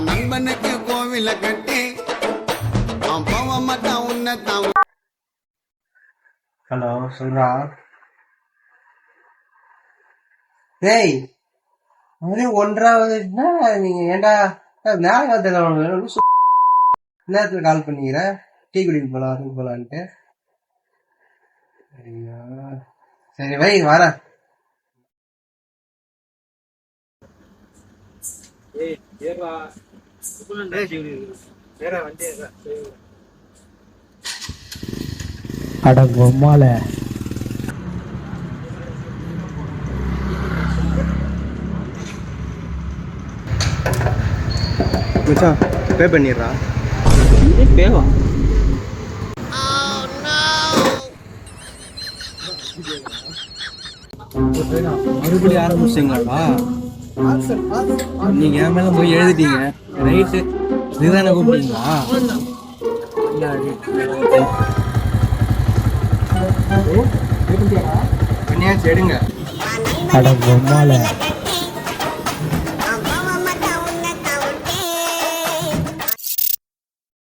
நண்பனுக்கு கோவில கட்டி போவ மாட்டான் உன்னதான். ஹலோ சொல்றா. டேய் அவனே 1:30 நீங்க ஏன்டா நேரத்துல கால் பண்ணிக்கிற டீ குடிக்க போலான்ட்டு. ஐயோ சரி வை வரேன். அட பொம்மால மச்சான் பே பண்ணிடுறா. பேவா மறுபடியும் ஆரம்பிச்சிங்களா? நீங்க என் மேல போய் எழுதிட்டீங்க ரைட்டு. இதுதானே கூப்பிட்டீங்களா? பண்ணியாச்சு எடுங்க. அட பொம்மால